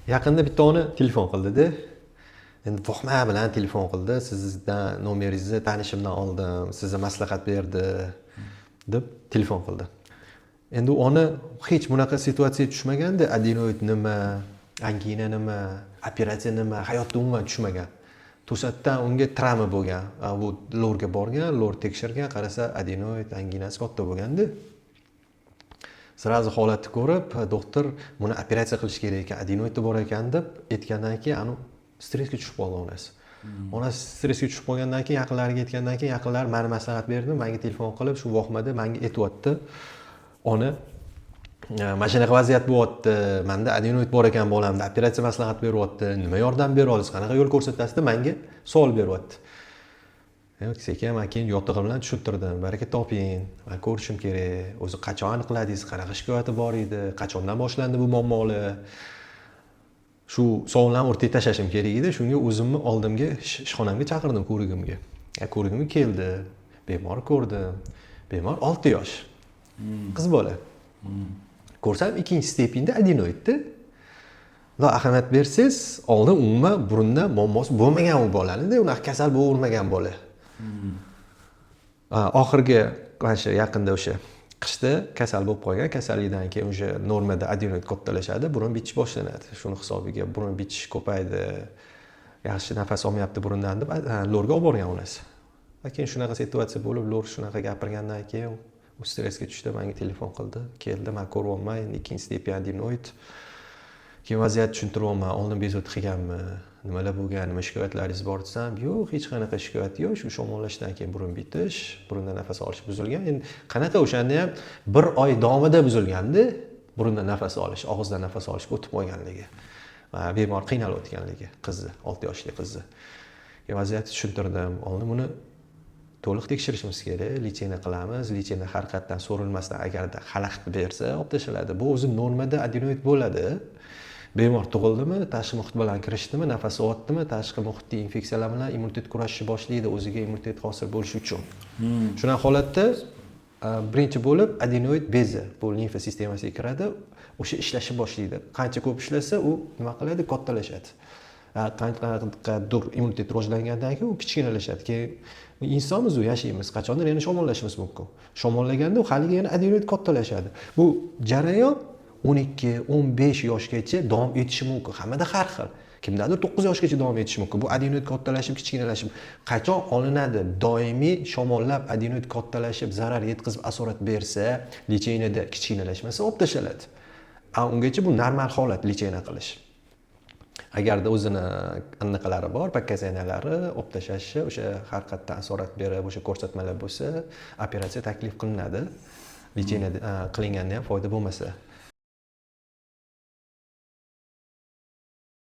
Yaqinda bittani telefon qildi-da. Endi vohma bilan telefon qildi. Sizdan nomeringizni tanishimdan oldim, sizga maslahat berdi deb telefon qildi. Endi uni hech bunaqa situatsiyaga tushmaganda, adenoid nima, angina nima, operatsiya nima, hayotda umuman tushmagan. To'satdan unga travma bo'lgan. Bu lorga borgan, lor tekshirgan, qarasa adenoid anginasi katta bo'lganda. Sirazi holatni ko'rib, doktor buni operatsiya qilish kerak ekan, adenoidi bor ekan deb aytgandan keyin stressga tushib qoldi onasi. Onasi stressga tushib qolgandan keyin yaqinlariga aytgandan keyin yaqinlar meni maslahat berdi, menga telefon qilib shu vohmada menga aytibdi. Ona mana shunaqa vaziyat bo'lyapti, menda adenoid bor ekan bolamda, operatsiya maslahat beryapti, nima yordam bera olasiz, qanaqa yo'l ko'rsatasiz deb menga savol beryapti. Sekin men keyin yotig'i bilan tushuntirdim. Baraka toping, men ko'rishim kerak. O'zi qachon aniqladingiz, qanaqa shikoyati bor edi, qachondan boshlandi bu muammolar? Shu savollarni o'rtaga tashlashim kerak edi. Shunga o'zimni oldimga ishxonamga chaqirdim ko'rigimga. Ko'rigimga keldi. Bemor ko'rdim. Bemor 6 yosh. Qiz bola. Ko'rsam 2-stependa adenoidda. Xudo ahamiyat bersangiz, oldin umuman burunda muammosi bo'lmagan u bolani-da, unaqa kasal bo'lmagan bola. Oxirgi o'sha yaqinda o'sha qishda kasal bo'lib qolgan, kasallikdan keyin o'sha normada adenoid kattalashadi, burun bitish boshlanadi. Shuni hisobiga burun bitish ko'paydi, yaxshi nafas olmayapti burundan deb lorga olib borgan onasi. Keyin shunaqa situatsiya bo'lib, lor shunaqa gapirgandan keyin u stressga tushdi, menga telefon qildi, keldi, men ko'ryapman, ikkinchi stepen adenoid. Keyin vaziyatni tushuntiryapman, oldin bezovta qilganmi, nimalar bo'lgan, nima shikoyatlaringiz bor desam, yo'q, hech qanaqa shikoyat yo'q, shu shamollashdan keyin burun bitish, burundan nafas olish buzilgan. Endi qanaqa o'shanda ham 1 oy davomida buzilganda, burundan nafas olish, og'izdan nafas olishga o'tib qolganligi. Bemor qiynalayotganligi, qizi, 6 yoshli qizi. Vaziyatni tushuntirdim, oldin buni to'liq tekshirishimiz kerak, lecheniya qilamiz, lecheniya har qatdan so'rilmasdan agarda xalaqit bersa, olib tashladi. Bu o'zi normada adenoid bo'ladi. Bemor tug'ildimi, tashqi muhit bilan kirishdimi, nafas olyaptimi, tashqi muhitdagi infeksiyalar bilan immunitet kurashishni boshlaydi, o'ziga immunitet hosil bo'lish uchun. Shunaqa holatda birinchi bo'lib adenoid bezi bu limfa sistemasiga kiradi, o'sha ishlashni boshlaydi. Qancha ko'p ishlasa, u nima qiladi? Kattalashadi. Qanchadir immunitet rivojlangandan keyin u kichkinalashadi. Keyin insonmiz, yashaymiz, qachondir yana shamollashimiz mumkin. Shamollaganda u haliga yana adenoid kattalashadi. Bu jarayon 12-15 yoshgacha davom etishi mumkin. Hammada har xil. Kimdadir 9 yoshgacha davom etishi mumkin. Bu adenoid kattalashib, kichkinalashib qachon olinadi? Doimiy shamollab adenoid kattalashib, zarar yetkazib asorat bersa, lecheniyada kichkinalashmasa olib tashladi. Ungacha bu normal holat lecheniya qilish. Agarda o'zini anaqalari bor, pakazanalari olib tashlashi, o'sha har qatdan asorat berib, o'sha ko'rsatmalar bo'lsa, operatsiya taklif qilinadi. Lecheniya qilinganda ham foyda bo'lmasa.